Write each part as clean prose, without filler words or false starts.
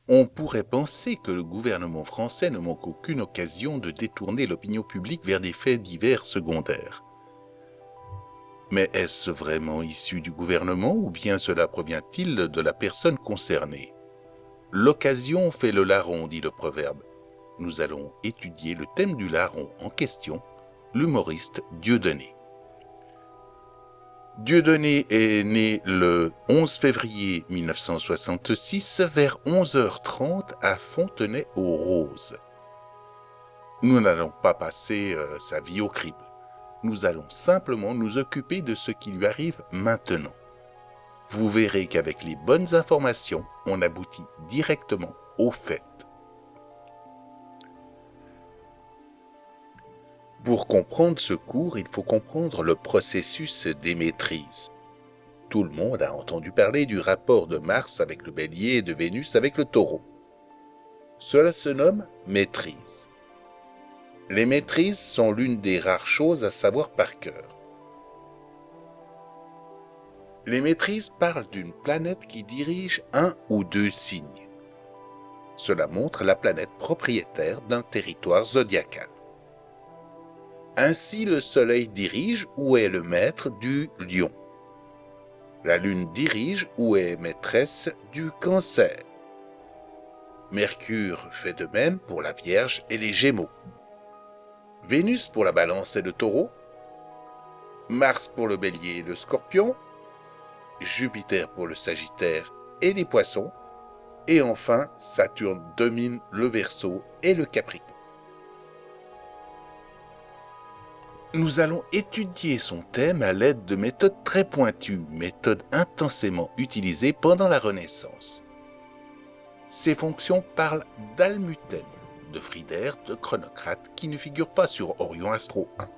On pourrait penser que le gouvernement français ne manque aucune occasion de détourner l'opinion publique vers des faits divers secondaires. Mais est-ce vraiment issu du gouvernement ou bien cela provient-il de la personne concernée? L'occasion fait le larron, dit le proverbe. Nous allons étudier le thème du larron en question, l'humoriste Dieudonné. Dieudonné est né le 11 février 1966 vers 11h30 à Fontenay-aux-Roses. Nous n'allons pas passer sa vie au crible. Nous allons simplement nous occuper de ce qui lui arrive maintenant. Vous verrez qu'avec les bonnes informations, on aboutit directement aux faits. Pour comprendre ce cours, il faut comprendre le processus des maîtrises. Tout le monde a entendu parler du rapport de Mars avec le Bélier et de Vénus avec le Taureau. Cela se nomme maîtrise. Les maîtrises sont l'une des rares choses à savoir par cœur. Les maîtrises parlent d'une planète qui dirige un ou deux signes. Cela montre la planète propriétaire d'un territoire zodiacal. Ainsi, le Soleil dirige ou est le maître du Lion. La Lune dirige ou est maîtresse du Cancer. Mercure fait de même pour la Vierge et les Gémeaux. Vénus pour la Balance et le Taureau. Mars pour le Bélier et le Scorpion. Jupiter pour le Sagittaire et les Poissons. Et enfin, Saturne domine le Verseau et le Capricorne. Nous allons étudier son thème à l'aide de méthodes très pointues, méthodes intensément utilisées pendant la Renaissance. Ces fonctions parlent d'Almuten, de Frieder, de Chronocrate, qui ne figurent pas sur Orion Astro 1.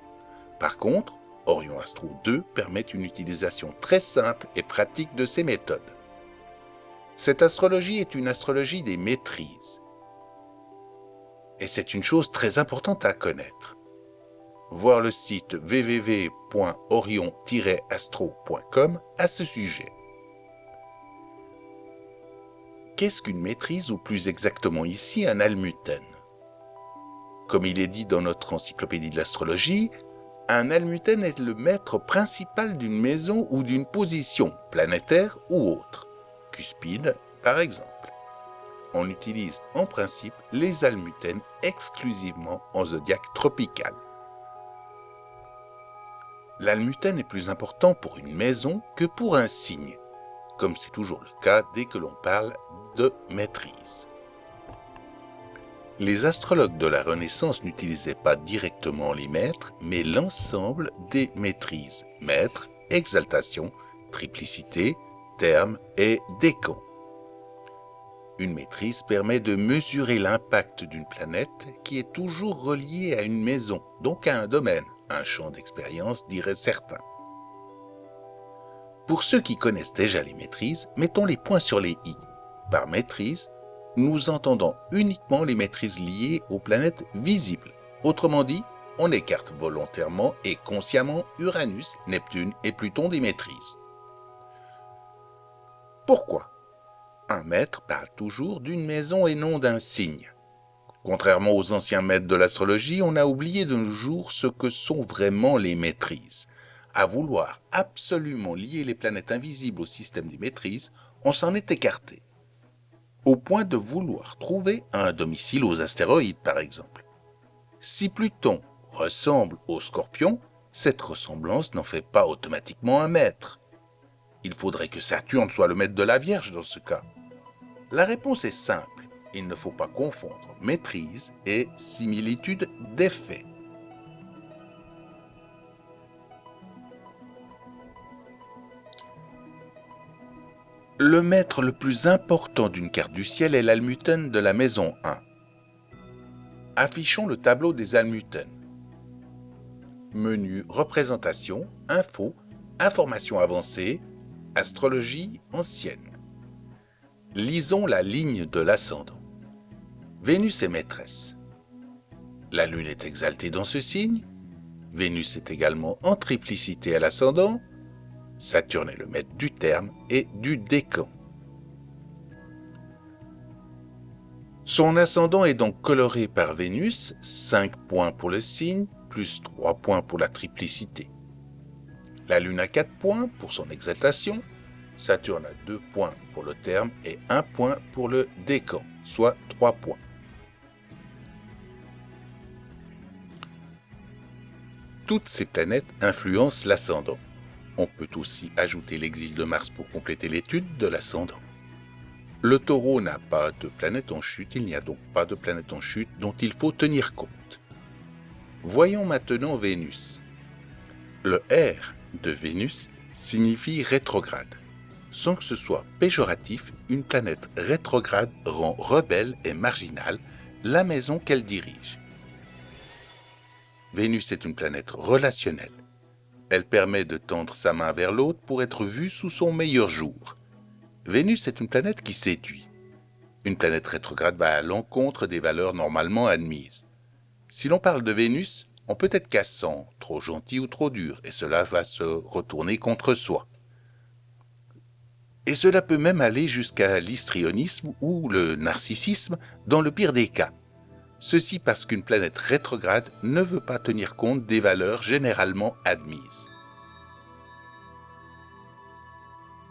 Par contre, Orion Astro 2 permet une utilisation très simple et pratique de ces méthodes. Cette astrologie est une astrologie des maîtrises. Et c'est une chose très importante à connaître. Voir le site www.orion-astro.com à ce sujet. Qu'est-ce qu'une maîtrise ou plus exactement ici un almuten? Comme il est dit dans notre encyclopédie de l'astrologie, un almuten est le maître principal d'une maison ou d'une position, planétaire ou autre, cuspide par exemple. On utilise en principe les almutens exclusivement en zodiaque tropical. L'almuten est plus important pour une maison que pour un signe, comme c'est toujours le cas dès que l'on parle de maîtrise. Les astrologues de la Renaissance n'utilisaient pas directement les maîtres, mais l'ensemble des maîtrises, maître, exaltation, triplicité, terme et décan. Une maîtrise permet de mesurer l'impact d'une planète qui est toujours reliée à une maison, donc à un domaine, un champ d'expérience dirait certains. Pour ceux qui connaissent déjà les maîtrises, mettons les points sur les i. Par maîtrise, nous entendons uniquement les maîtrises liées aux planètes visibles. Autrement dit, on écarte volontairement et consciemment Uranus, Neptune et Pluton des maîtrises. Pourquoi? Un maître parle toujours d'une maison et non d'un signe. Contrairement aux anciens maîtres de l'astrologie, on a oublié de nos jours ce que sont vraiment les maîtrises. À vouloir absolument lier les planètes invisibles au système des maîtrises, on s'en est écarté. Au point de vouloir trouver un domicile aux astéroïdes, par exemple. Si Pluton ressemble au Scorpion, cette ressemblance n'en fait pas automatiquement un maître. Il faudrait que Saturne soit le maître de la Vierge dans ce cas. La réponse est simple, il ne faut pas confondre maîtrise et similitude d'effet. Le maître le plus important d'une carte du ciel est l'almuten de la maison 1. Affichons le tableau des almutens. Menu représentation, info, informations avancées, astrologie ancienne. Lisons la ligne de l'ascendant. Vénus est maîtresse. La Lune est exaltée dans ce signe. Vénus est également en triplicité à l'ascendant. Saturne est le maître du terme et du décan. Son ascendant est donc coloré par Vénus, 5 points pour le signe, plus 3 points pour la triplicité. La Lune a 4 points pour son exaltation, Saturne a 2 points pour le terme et 1 point pour le décan, soit 3 points. Toutes ces planètes influencent l'ascendant. On peut aussi ajouter l'exil de Mars pour compléter l'étude de l'ascendant. Le Taureau n'a pas de planète en chute, il n'y a donc pas de planète en chute dont il faut tenir compte. Voyons maintenant Vénus. Le R de Vénus signifie rétrograde. Sans que ce soit péjoratif, une planète rétrograde rend rebelle et marginale la maison qu'elle dirige. Vénus est une planète relationnelle. Elle permet de tendre sa main vers l'autre pour être vue sous son meilleur jour. Vénus est une planète qui séduit. Une planète rétrograde va à l'encontre des valeurs normalement admises. Si l'on parle de Vénus, on peut être cassant, trop gentil ou trop dur, et cela va se retourner contre soi. Et cela peut même aller jusqu'à l'histrionisme ou le narcissisme dans le pire des cas. Ceci parce qu'une planète rétrograde ne veut pas tenir compte des valeurs généralement admises.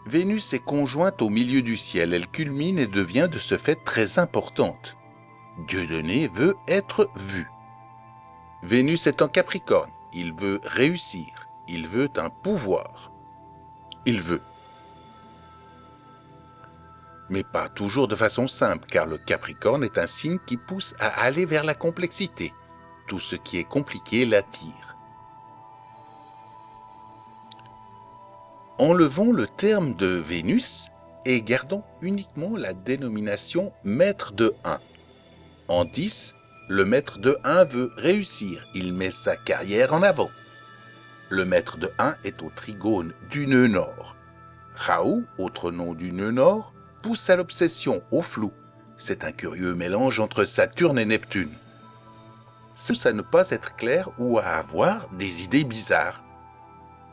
Vénus est conjointe au milieu du ciel, elle culmine et devient de ce fait très importante. Dieudonné veut être vu. Vénus est en Capricorne, il veut réussir, il veut un pouvoir. Il veut. Mais pas toujours de façon simple, car le Capricorne est un signe qui pousse à aller vers la complexité. Tout ce qui est compliqué l'attire. Enlevons le terme de Vénus et gardons uniquement la dénomination maître de 1. En 10, le maître de 1 veut réussir, il met sa carrière en avant. Le maître de 1 est au trigone du nœud nord. Raoult, autre nom du nœud nord, pousse à l'obsession, au flou. C'est un curieux mélange entre Saturne et Neptune. C'est à ne pas être clair ou à avoir des idées bizarres.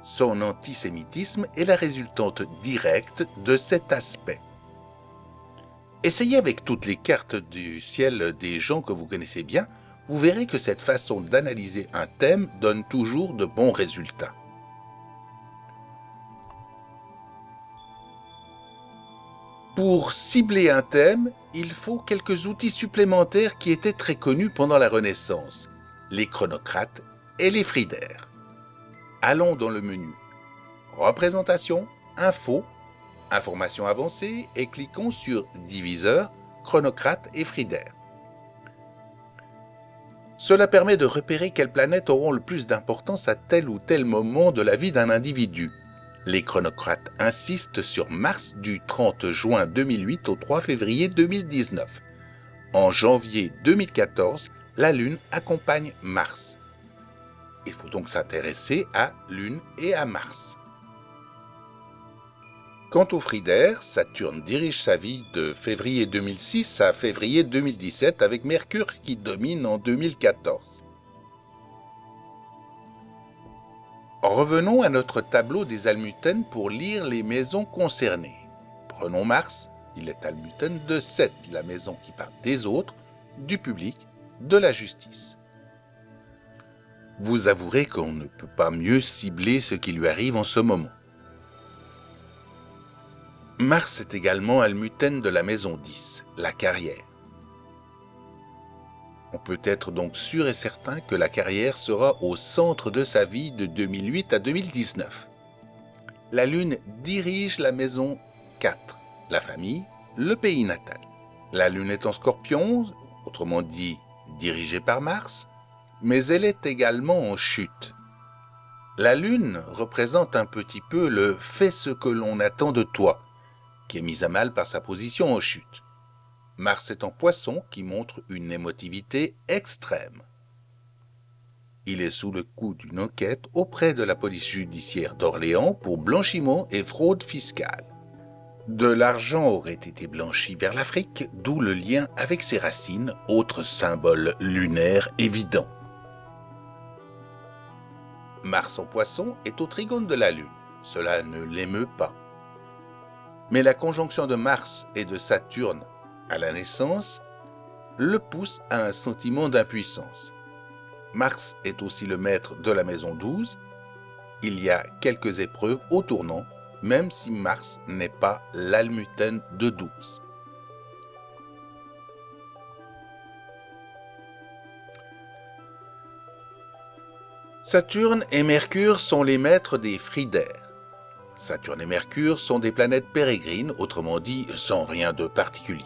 Son antisémitisme est la résultante directe de cet aspect. Essayez avec toutes les cartes du ciel des gens que vous connaissez bien, vous verrez que cette façon d'analyser un thème donne toujours de bons résultats. Pour cibler un thème, il faut quelques outils supplémentaires qui étaient très connus pendant la Renaissance, les chronocrates et les fridaires. Allons dans le menu Représentation, Info, Informations avancées et cliquons sur Diviseur, Chronocrate et fridaire. Cela permet de repérer quelles planètes auront le plus d'importance à tel ou tel moment de la vie d'un individu. Les chronocrates insistent sur Mars du 30 juin 2008 au 3 février 2019. En janvier 2014, la Lune accompagne Mars. Il faut donc s'intéresser à Lune et à Mars. Quant au fridaire, Saturne dirige sa vie de février 2006 à février 2017 avec Mercure qui domine en 2014. Revenons à notre tableau des almutènes pour lire les maisons concernées. Prenons Mars, il est almutène de 7, la maison qui parle des autres, du public, de la justice. Vous avouerez qu'on ne peut pas mieux cibler ce qui lui arrive en ce moment. Mars est également almutène de la maison 10, la carrière. On peut être donc sûr et certain que la carrière sera au centre de sa vie de 2008 à 2019. La Lune dirige la maison 4, la famille, le pays natal. La Lune est en Scorpion, autrement dit dirigée par Mars, mais elle est également en chute. La Lune représente un petit peu le « fais ce que l'on attend de toi », qui est mise à mal par sa position en chute. Mars est en Poisson qui montre une émotivité extrême. Il est sous le coup d'une enquête auprès de la police judiciaire d'Orléans pour blanchiment et fraude fiscale. De l'argent aurait été blanchi vers l'Afrique, d'où le lien avec ses racines, autre symbole lunaire évident. Mars en Poisson est au trigone de la Lune. Cela ne l'émeut pas. Mais la conjonction de Mars et de Saturne à la naissance le pousse à un sentiment d'impuissance. Mars est aussi le maître de la maison 12. Il y a quelques épreuves au tournant, même si Mars n'est pas l'almuten de 12. Saturne et Mercure sont les maîtres des fridaires. Saturne et Mercure sont des planètes pérégrines, autrement dit sans rien de particulier.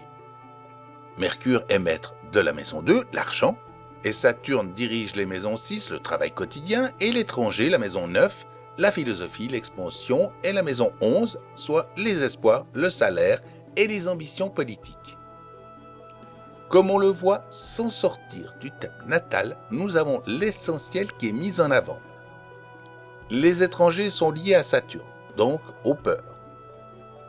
Mercure est maître de la maison 2, l'argent, et Saturne dirige les maisons 6, le travail quotidien, et l'étranger, la maison 9, la philosophie, l'expansion, et la maison 11, soit les espoirs, le salaire et les ambitions politiques. Comme on le voit, sans sortir du thème natal, nous avons l'essentiel qui est mis en avant. Les étrangers sont liés à Saturne, donc aux peurs.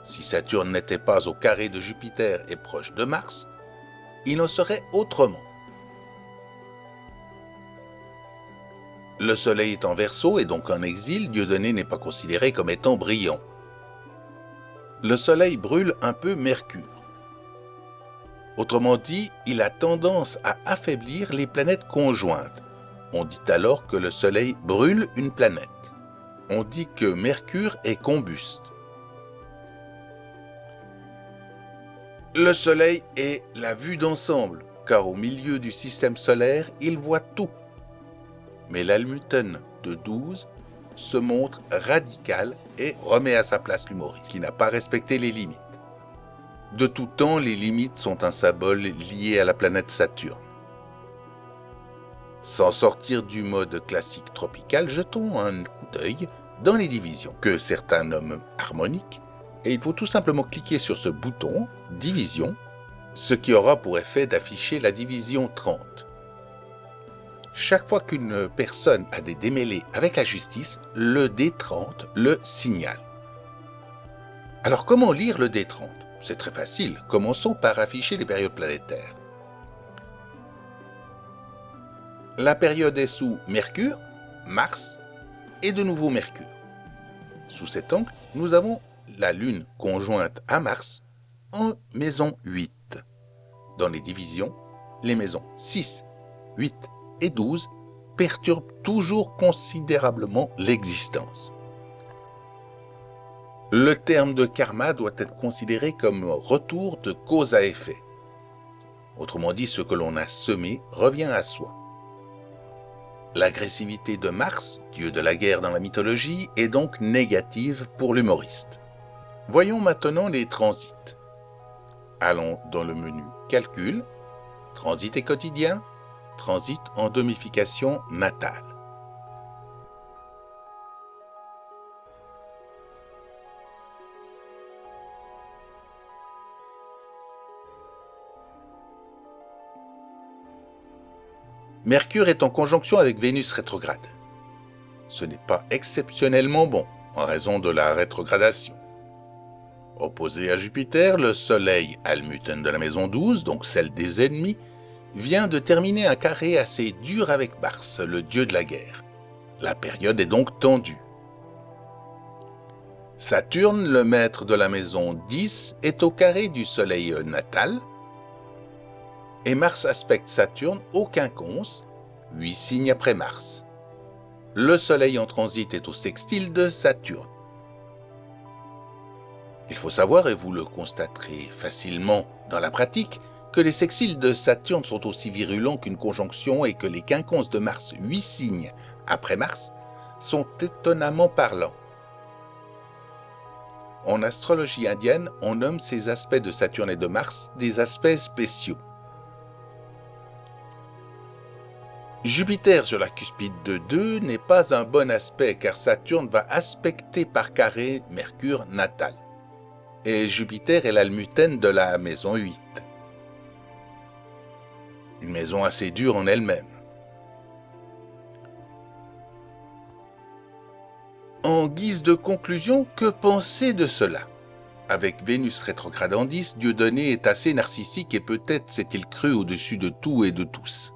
Si Saturne n'était pas au carré de Jupiter et proche de Mars, il en serait autrement. Le Soleil est en Verseau et donc en exil, Dieudonné n'est pas considéré comme étant brillant. Le Soleil brûle un peu Mercure. Autrement dit, il a tendance à affaiblir les planètes conjointes. On dit alors que le Soleil brûle une planète. On dit que Mercure est combuste. Le Soleil est la vue d'ensemble, car au milieu du système solaire, il voit tout. Mais l'almuten de 12 se montre radical et remet à sa place l'humoriste, qui n'a pas respecté les limites. De tout temps, les limites sont un symbole lié à la planète Saturne. Sans sortir du mode classique tropical, jetons un coup d'œil dans les divisions, que certains nomment harmoniques, et il faut tout simplement cliquer sur ce bouton « Division », ce qui aura pour effet d'afficher la division 30. Chaque fois qu'une personne a des démêlés avec la justice, le D30 le signale. Alors comment lire le D30 ? C'est très facile, commençons par afficher les périodes planétaires. La période est sous Mercure, Mars et de nouveau Mercure. Sous cet angle, nous avons la Lune conjointe à Mars en maison 8. Dans les divisions, les maisons 6, 8 et 12 perturbent toujours considérablement l'existence. Le terme de karma doit être considéré comme retour de cause à effet. Autrement dit, ce que l'on a semé revient à soi. L'agressivité de Mars, dieu de la guerre dans la mythologie, est donc négative pour l'humoriste. Voyons maintenant les transits. Allons dans le menu Calcul, Transit et quotidien, Transit en domification natale. Mercure est en conjonction avec Vénus rétrograde. Ce n'est pas exceptionnellement bon, en raison de la rétrogradation. Opposé à Jupiter, le Soleil, almuten de la maison 12, donc celle des ennemis, vient de terminer un carré assez dur avec Mars, le dieu de la guerre. La période est donc tendue. Saturne, le maître de la maison 10, est au carré du Soleil natal, et Mars aspecte Saturne au quinconce, 8 signes après Mars. Le Soleil en transit est au sextile de Saturne. Il faut savoir, et vous le constaterez facilement dans la pratique, que les sextiles de Saturne sont aussi virulents qu'une conjonction et que les quinconces de Mars, 8 signes après Mars, sont étonnamment parlants. En astrologie indienne, on nomme ces aspects de Saturne et de Mars des aspects spéciaux. Jupiter sur la cuspide de 2 n'est pas un bon aspect car Saturne va aspecter par carré Mercure natal. Et Jupiter est l'almuten de la maison 8. Une maison assez dure en elle-même. En guise de conclusion, que penser de cela ? Avec Vénus rétrograde en 10, Dieudonné est assez narcissique et peut-être s'est-il cru au-dessus de tout et de tous.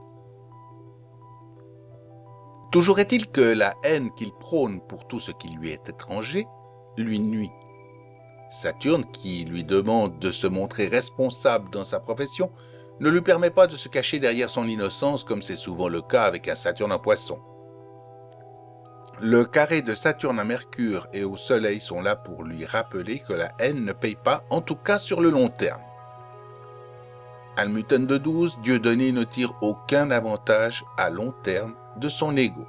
Toujours est-il que la haine qu'il prône pour tout ce qui lui est étranger lui nuit. Saturne, qui lui demande de se montrer responsable dans sa profession, ne lui permet pas de se cacher derrière son innocence comme c'est souvent le cas avec un Saturne en Poisson. Le carré de Saturne à Mercure et au Soleil sont là pour lui rappeler que la haine ne paye pas, en tout cas sur le long terme. Almuten de 12, Dieudonné ne tire aucun avantage à long terme de son ego.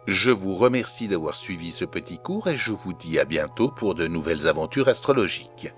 Je vous remercie d'avoir suivi ce petit cours et je vous dis à bientôt pour de nouvelles aventures astrologiques.